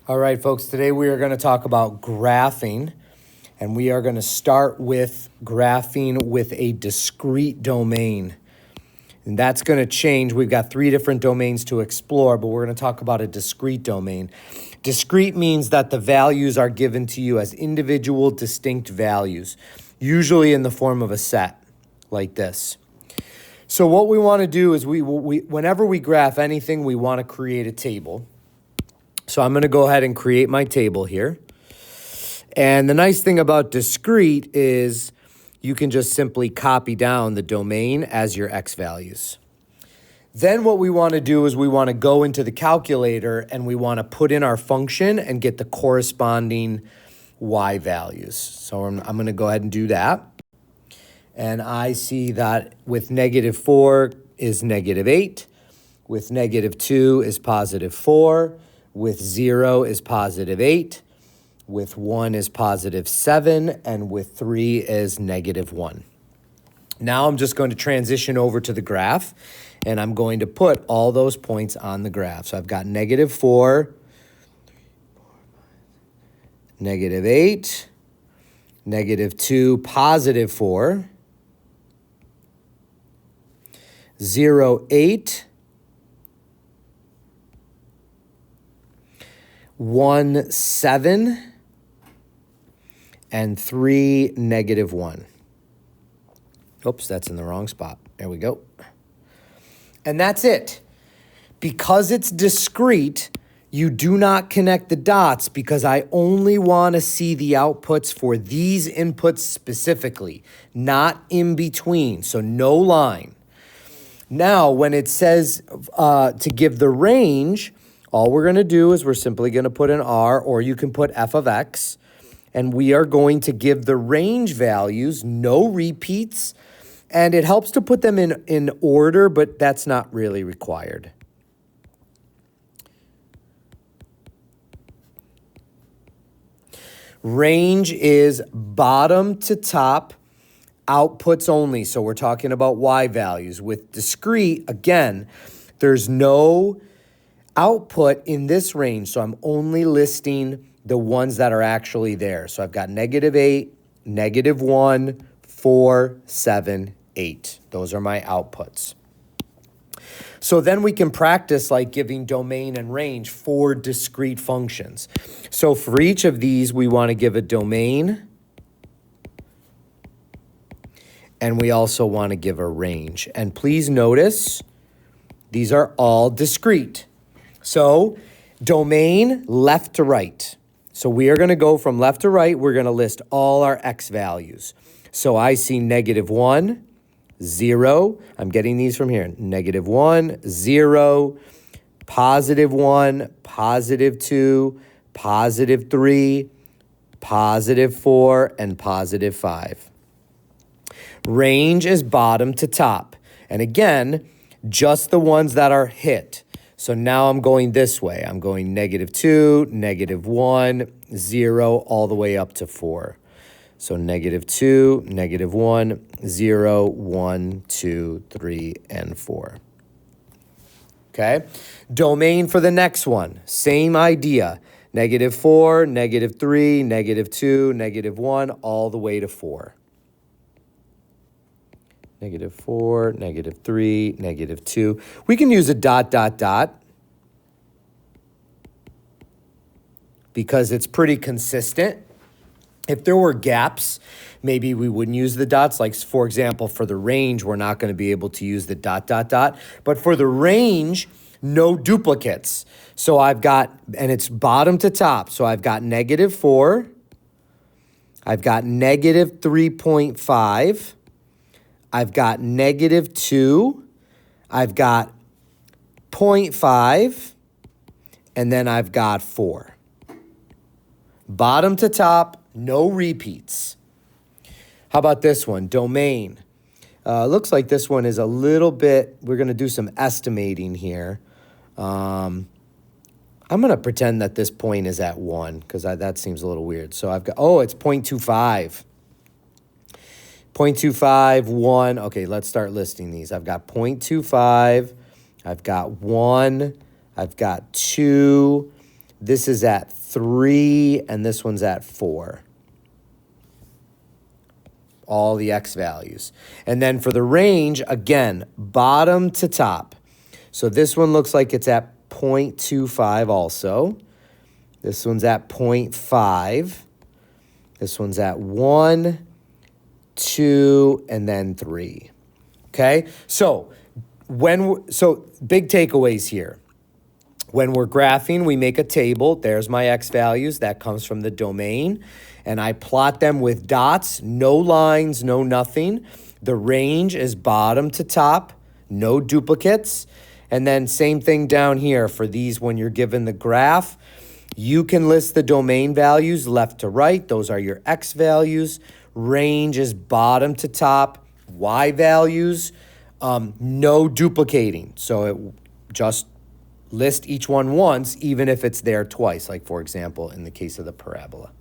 All right, folks, today we are going to talk about graphing, and we are going to start with graphing with a discrete domain. And that's going to change. We've got 3 different domains to explore, but we're going to talk about a discrete domain. Discrete means that the values are given to you as individual, distinct values, usually in the form of a set like this. So what we want to do is whenever we graph anything, we want to create a table. So I'm going to go ahead and create my table here. And the nice thing about discrete is you can just simply copy down the domain as your x values. Then what we want to do is we want to go into the calculator and we want to put in our function and get the corresponding y values. So I'm going to go ahead and do that. And I see that with -4 is -8, with -2 is +4, with 0 is +8, with 1 is +7, and with 3 is -1. Now I'm just going to transition over to the graph, and I'm going to put all those points on the graph. So I've got -4, -8, -2, +4, 0, 8, 1, 7, and 3, -1. Oops, that's in the wrong spot. There we go. And that's it. Because it's discrete, you do not connect the dots because I only want to see the outputs for these inputs specifically, not in between, so no line. Now, when it says to give the range, all we're going to do is we're simply going to put an R, or you can put f of x, and we are going to give the range values, no repeats, and it helps to put them in order, but that's not really required. Range is bottom to top, outputs only, so we're talking about y values. With discrete, again, there's no output in this range, so I'm only listing the ones that are actually there. So I've got -8, -1, 4, 7, 8. Those are my outputs. So then we can practice like giving domain and range for discrete functions. So for each of these, we want to give a domain, and we also want to give a range. And please notice, these are all discrete. So domain, left to right. So we are going to go from left to right. We're going to list all our x values. So I see -1, 0. I'm getting these from here. -1, 0, +1, +2, +3, +4, and +5. Range is bottom to top. And again, just the ones that are hit. So now I'm going this way. I'm going -2, -1, 0, all the way up to 4. So -2, -1, 0, 1, 2, 3, and 4. Okay? Domain for the next one, same idea. -4, -3, -2, -1, all the way to 4. -4, -3, -2. We can use a ... because it's pretty consistent. If there were gaps, maybe we wouldn't use the dots. Like, for example, for the range, we're not going to be able to use the ... But for the range, no duplicates. So I've got, and it's bottom to top. So I've got -4. I've got -3.5. I've got -2, I've got 0.5, and then I've got 4. Bottom to top, no repeats. How about this one, domain? Looks like this one is a little bit, we're going to do some estimating here. I'm going to pretend that this point is at 1, because that seems a little weird. So I've got, it's 0.25. 0.25, 1. Okay, let's start listing these. I've got 0.25. I've got 1. I've got 2. This is at 3, and this one's at 4. All the x values. And then for the range, again, bottom to top. So this one looks like it's at 0.25 also. This one's at 0.5. This one's at 1, 2, and then 3. Okay? So big takeaways here. When we're graphing, we make a table. There's my x values. That comes from the domain. And I plot them with dots, no lines, no nothing. The range is bottom to top, no duplicates. And then same thing down here for these when you're given the graph. You can list the domain values left to right. Those are your x values. Range is bottom to top. Y values, no duplicating. So it just list each one once, even if it's there twice, like for example, in the case of the parabola.